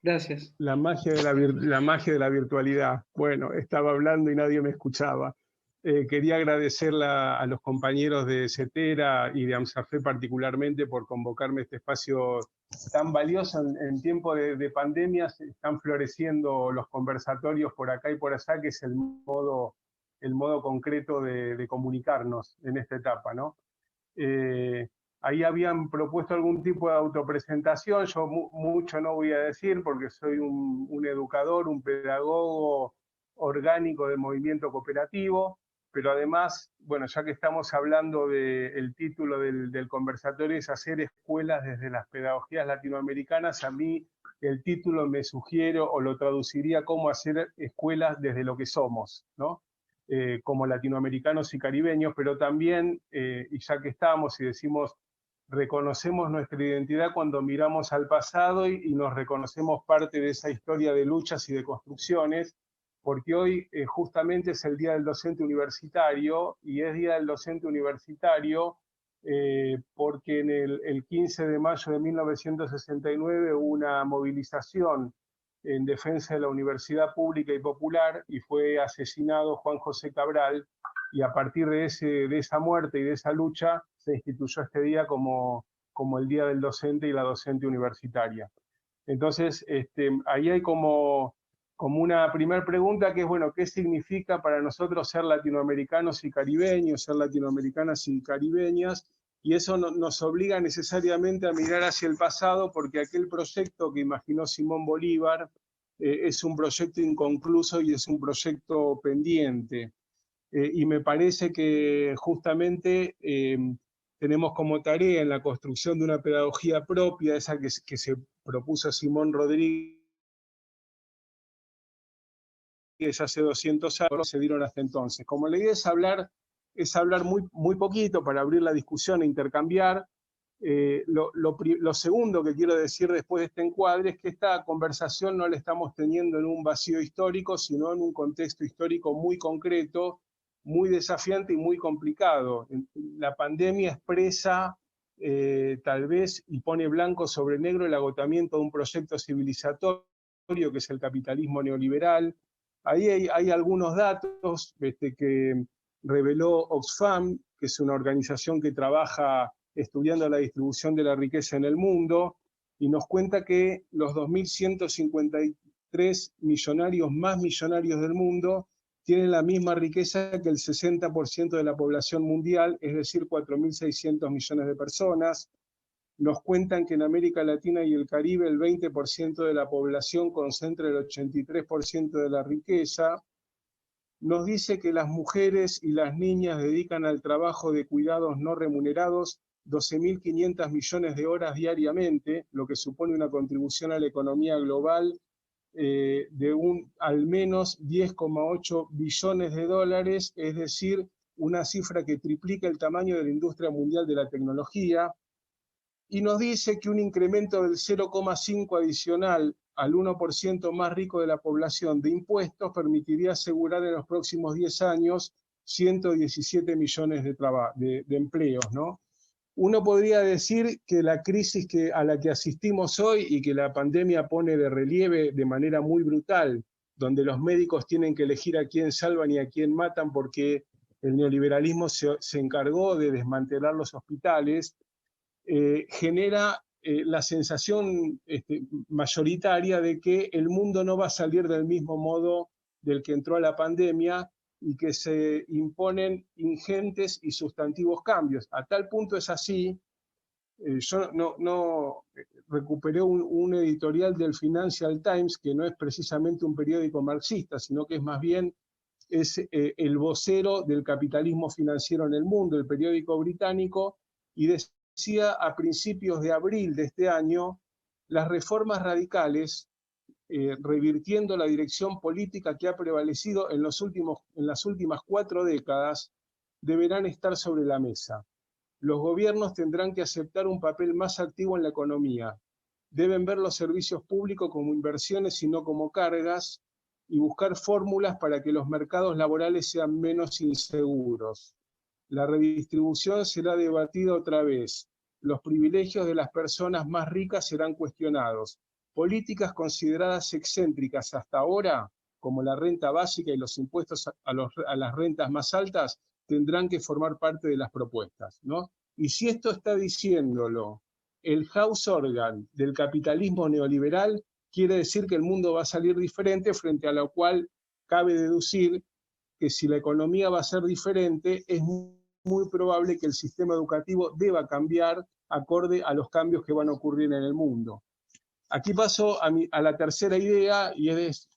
Gracias. La magia de la virtualidad. Bueno, estaba hablando y nadie me escuchaba. Quería agradecer a los compañeros de CETERA y de AMSAFE particularmente por convocarme a este espacio tan valioso. En tiempo de pandemias están floreciendo los conversatorios por acá y por allá, que es el modo concreto de comunicarnos en esta etapa, ¿no? Ahí habían propuesto algún tipo de autopresentación, yo mucho no voy a decir porque soy un educador, un pedagogo orgánico de movimiento cooperativo, pero además, bueno, ya que estamos hablando del título del conversatorio es hacer escuelas desde las pedagogías latinoamericanas, a mí el título me sugiere o lo traduciría como hacer escuelas desde lo que somos, ¿no? Como latinoamericanos y caribeños, pero también, y ya que estamos y decimos, reconocemos nuestra identidad cuando miramos al pasado y nos reconocemos parte de esa historia de luchas y de construcciones, porque hoy justamente es el Día del Docente Universitario, y es Día del Docente Universitario porque en el 15 de mayo de 1969 hubo una movilización en defensa de la universidad pública y popular, y fue asesinado Juan José Cabral, y a partir de esa muerte y de esa lucha se instituyó este día como el Día del Docente y la Docente Universitaria. Entonces, ahí hay como una primera pregunta que es, bueno, ¿qué significa para nosotros ser latinoamericanos y caribeños, ser latinoamericanas y caribeñas? Y eso nos obliga necesariamente a mirar hacia el pasado, porque aquel proyecto que imaginó Simón Bolívar es un proyecto inconcluso y es un proyecto pendiente. Y me parece que justamente tenemos como tarea en la construcción de una pedagogía propia, esa que se propuso Simón Rodríguez hace 200 años, se dieron hasta entonces. Como la idea es hablar muy poquito para abrir la discusión e intercambiar. Lo segundo que quiero decir después de este encuadre es que esta conversación no la estamos teniendo en un vacío histórico, sino en un contexto histórico muy concreto, muy desafiante y muy complicado. La pandemia expresa tal vez y pone blanco sobre negro el agotamiento de un proyecto civilizatorio que es el capitalismo neoliberal. Ahí hay algunos datos que reveló Oxfam, que es una organización que trabaja estudiando la distribución de la riqueza en el mundo, y nos cuenta que los 2.153 millonarios más millonarios del mundo tienen la misma riqueza que el 60% de la población mundial, es decir, 4.600 millones de personas. Nos cuentan que en América Latina y el Caribe el 20% de la población concentra el 83% de la riqueza. Nos dice que las mujeres y las niñas dedican al trabajo de cuidados no remunerados 12.500 millones de horas diariamente, lo que supone una contribución a la economía global de al menos 10,8 billones de dólares, es decir, una cifra que triplica el tamaño de la industria mundial de la tecnología. Y nos dice que un incremento del 0,5 adicional al 1% más rico de la población de impuestos permitiría asegurar en los próximos 10 años 117 millones de empleos, ¿no? Uno podría decir que la crisis a la que asistimos hoy y que la pandemia pone de relieve de manera muy brutal, donde los médicos tienen que elegir a quién salvan y a quién matan porque el neoliberalismo se encargó de desmantelar los hospitales, genera la sensación mayoritaria de que el mundo no va a salir del mismo modo del que entró a la pandemia y que se imponen ingentes y sustantivos cambios. A tal punto es así, yo no recuperé un editorial del Financial Times, que no es precisamente un periódico marxista, sino que es más bien el vocero del capitalismo financiero en el mundo, el periódico británico, y decía a principios de abril de este año, las reformas radicales, revirtiendo la dirección política que ha prevalecido en las últimas 4 décadas, deberán estar sobre la mesa. Los gobiernos tendrán que aceptar un papel más activo en la economía. Deben ver los servicios públicos como inversiones y no como cargas, y buscar fórmulas para que los mercados laborales sean menos inseguros. La redistribución será debatida otra vez. Los privilegios de las personas más ricas serán cuestionados. políticas consideradas excéntricas hasta ahora, como la renta básica y los impuestos a las rentas más altas, tendrán que formar parte de las propuestas, ¿no? Y si esto está diciéndolo el house organ del capitalismo neoliberal, quiere decir que el mundo va a salir diferente, frente a lo cual cabe deducir que si la economía va a ser diferente, es muy probable que el sistema educativo deba cambiar acorde a los cambios que van a ocurrir en el mundo. Aquí paso a la tercera idea, y es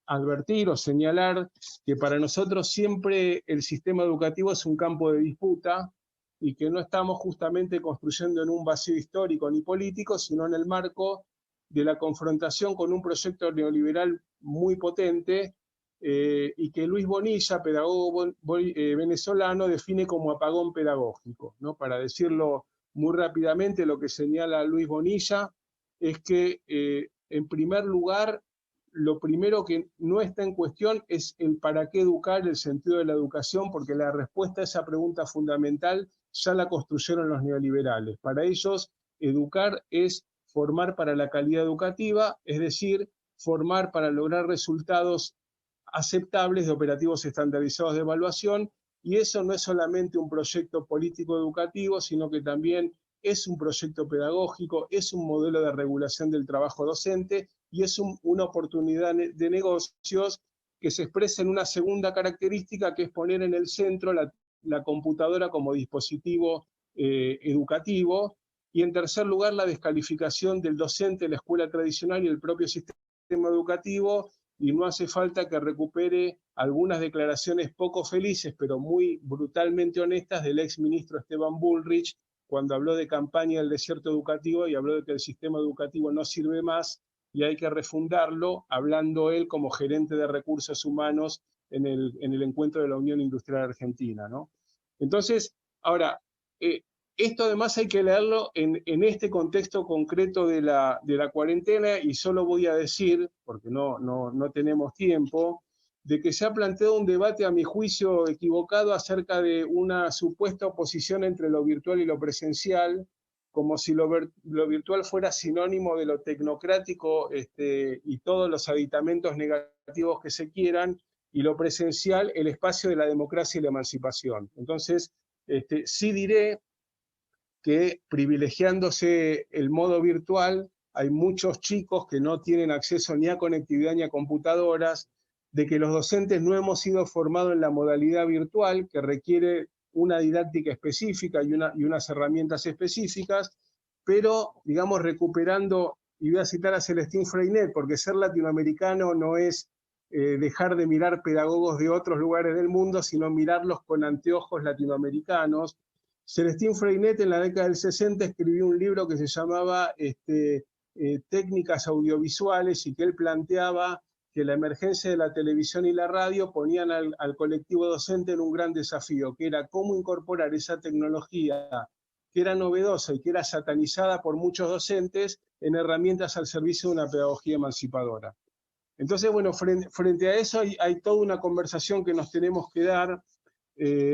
advertir o señalar que para nosotros siempre el sistema educativo es un campo de disputa, y que no estamos justamente construyendo en un vacío histórico ni político, sino en el marco de la confrontación con un proyecto neoliberal muy potente, y que Luis Bonilla, pedagogo venezolano, define como apagón pedagógico, ¿no? Para decirlo muy rápidamente, lo que señala Luis Bonilla es que, en primer lugar, lo primero que no está en cuestión es el para qué educar, el sentido de la educación, porque la respuesta a esa pregunta fundamental ya la construyeron los neoliberales. Para ellos, educar es formar para la calidad educativa, es decir, formar para lograr resultados aceptables de operativos estandarizados de evaluación, y eso no es solamente un proyecto político-educativo, sino que también es un proyecto pedagógico, es un modelo de regulación del trabajo docente, y es una oportunidad de negocios que se expresa en una segunda característica, que es poner en el centro la computadora como dispositivo educativo, y en tercer lugar la descalificación del docente, la escuela tradicional y el propio sistema educativo, y no hace falta que recupere algunas declaraciones poco felices, pero muy brutalmente honestas, del ex ministro Esteban Bullrich, cuando habló de campaña del desierto educativo y habló de que el sistema educativo no sirve más y hay que refundarlo, hablando él como gerente de recursos humanos en el encuentro de la Unión Industrial Argentina, ¿no? Entonces, ahora, esto además hay que leerlo en este contexto concreto de la cuarentena, y solo voy a decir, porque no tenemos tiempo, de que se ha planteado un debate, a mi juicio equivocado, acerca de una supuesta oposición entre lo virtual y lo presencial, como si lo virtual fuera sinónimo de lo tecnocrático, y todos los aditamentos negativos que se quieran, y lo presencial el espacio de la democracia y la emancipación. Entonces, sí diré que, privilegiándose el modo virtual, hay muchos chicos que no tienen acceso ni a conectividad ni a computadoras, de que los docentes no hemos sido formados en la modalidad virtual, que requiere una didáctica específica y unas herramientas específicas, pero, digamos, recuperando, y voy a citar a Celestín Freinet, porque ser latinoamericano no es dejar de mirar pedagogos de otros lugares del mundo, sino mirarlos con anteojos latinoamericanos. Celestín Freinet en la década del 60 escribió un libro que se llamaba Técnicas audiovisuales, y que él planteaba que la emergencia de la televisión y la radio ponían al colectivo docente en un gran desafío, que era cómo incorporar esa tecnología que era novedosa y que era satanizada por muchos docentes en herramientas al servicio de una pedagogía emancipadora. Entonces, bueno, frente a eso hay toda una conversación que nos tenemos que dar,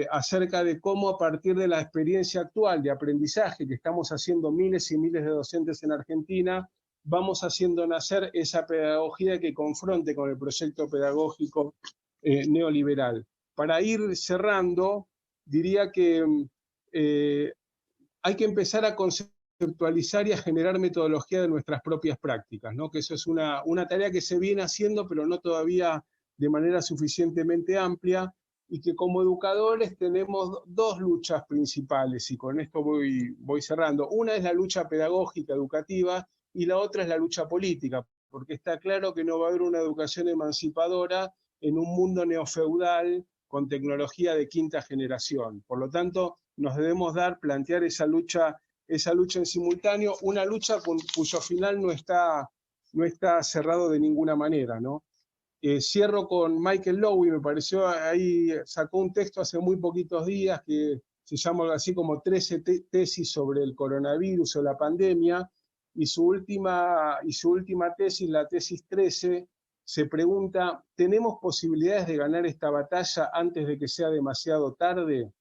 acerca de cómo, a partir de la experiencia actual de aprendizaje que estamos haciendo miles y miles de docentes en Argentina, vamos haciendo nacer esa pedagogía que confronte con el proyecto pedagógico neoliberal. Para ir cerrando, diría que hay que empezar a conceptualizar y a generar metodología de nuestras propias prácticas, ¿no? Que eso es una tarea que se viene haciendo, pero no todavía de manera suficientemente amplia, y que como educadores tenemos dos luchas principales, y con esto voy cerrando. Una es la lucha pedagógica, educativa, y la otra es la lucha política, porque está claro que no va a haber una educación emancipadora en un mundo neofeudal con tecnología de quinta generación. Por lo tanto, nos debemos plantear esa lucha en simultáneo, una lucha cuyo final no está cerrado de ninguna manera, ¿no? Cierro con Michael Lowy, me pareció, ahí sacó un texto hace muy poquitos días que se llama algo así como 13 tesis sobre el coronavirus o la pandemia, y su última tesis, la tesis 13, se pregunta: ¿tenemos posibilidades de ganar esta batalla antes de que sea demasiado tarde?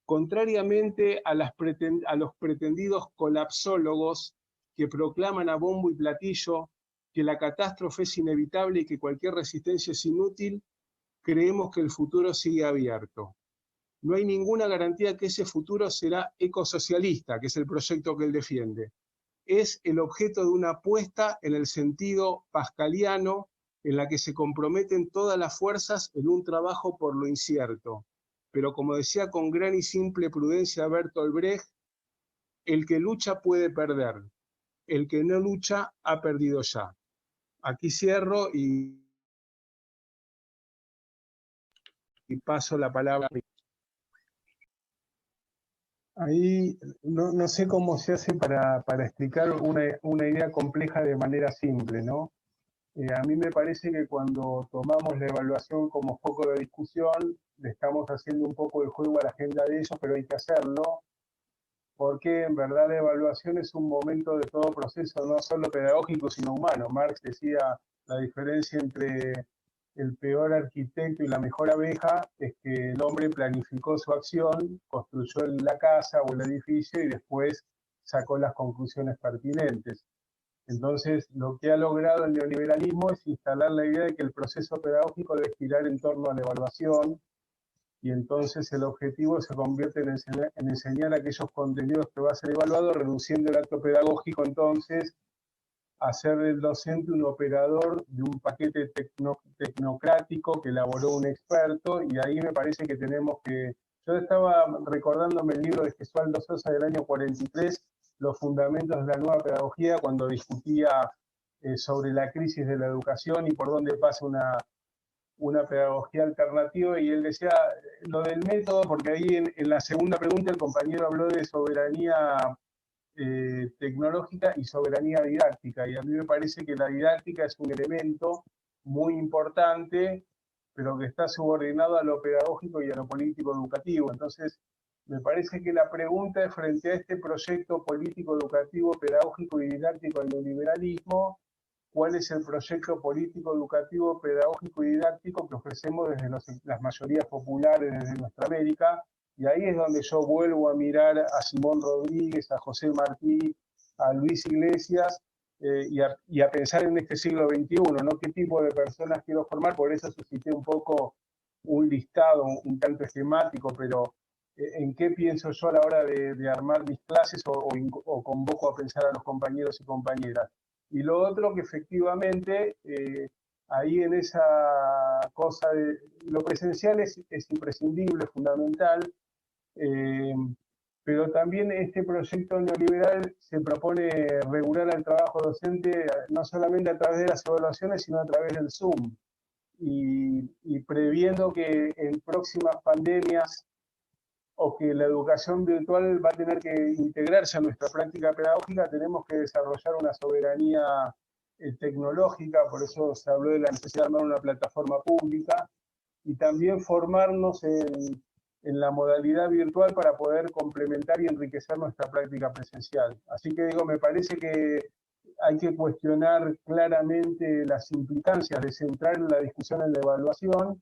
Contrariamente a los pretendidos colapsólogos que proclaman a bombo y platillo que la catástrofe es inevitable y que cualquier resistencia es inútil, creemos que el futuro sigue abierto. No hay ninguna garantía que ese futuro será ecosocialista, que es el proyecto que él defiende. Es el objeto de una apuesta en el sentido pascaliano, en la que se comprometen todas las fuerzas en un trabajo por lo incierto. Pero como decía con gran y simple prudencia Bertolt Brecht, el que lucha puede perder, el que no lucha ha perdido ya. Aquí cierro y paso la palabra. Ahí no sé cómo se hace para explicar una idea compleja de manera simple, ¿no? A mí me parece que cuando tomamos la evaluación como foco de discusión, le estamos haciendo un poco de juego a la agenda de ellos, pero hay que hacerlo, porque en verdad la evaluación es un momento de todo proceso, no solo pedagógico, sino humano. Marx decía la diferencia entre el peor arquitecto y la mejor abeja es que el hombre planificó su acción, construyó la casa o el edificio y después sacó las conclusiones pertinentes. Entonces, lo que ha logrado el neoliberalismo es instalar la idea de que el proceso pedagógico debe girar en torno a la evaluación, y entonces el objetivo se convierte en enseñar aquellos contenidos que va a ser evaluado, reduciendo el acto pedagógico entonces a ser del docente un operador de un paquete tecnocrático que elaboró un experto, y ahí me parece que tenemos que... Yo estaba recordándome el libro de Gesualdo Sosa del año 43, Los fundamentos de la nueva pedagogía, cuando discutía sobre la crisis de la educación y por dónde pasa una pedagogía alternativa, y él decía lo del método, porque ahí en la segunda pregunta el compañero habló de soberanía tecnológica y soberanía didáctica, y a mí me parece que la didáctica es un elemento muy importante, pero que está subordinado a lo pedagógico y a lo político educativo. Entonces, me parece que la pregunta es, frente a este proyecto político educativo, pedagógico y didáctico del neoliberalismo, ¿cuál es el proyecto político educativo, pedagógico y didáctico que ofrecemos desde las mayorías populares, desde nuestra América? Y ahí es donde yo vuelvo a mirar a Simón Rodríguez, a José Martí, a Luis Iglesias, y a pensar en este siglo XXI, ¿no? ¿Qué tipo de personas quiero formar? Por eso suscité un poco un listado, un tanto esquemático, pero ¿en qué pienso yo a la hora de armar mis clases o convoco a pensar a los compañeros y compañeras? Y lo otro, que efectivamente ahí en esa cosa de lo presencial es imprescindible, fundamental, eh, pero también este proyecto neoliberal se propone regular el trabajo docente no solamente a través de las evaluaciones, sino a través del Zoom. Y previendo que en próximas pandemias o que la educación virtual va a tener que integrarse a nuestra práctica pedagógica, tenemos que desarrollar una soberanía tecnológica, por eso se habló de la necesidad de armar una plataforma pública, y también formarnos en la modalidad virtual para poder complementar y enriquecer nuestra práctica presencial. Así que digo, me parece que hay que cuestionar claramente las implicancias de centrar la discusión en la evaluación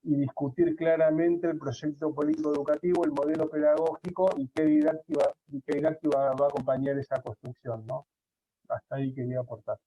y discutir claramente el proyecto político educativo, el modelo pedagógico y qué didáctica va a acompañar esa construcción, ¿no? Hasta ahí quería aportar.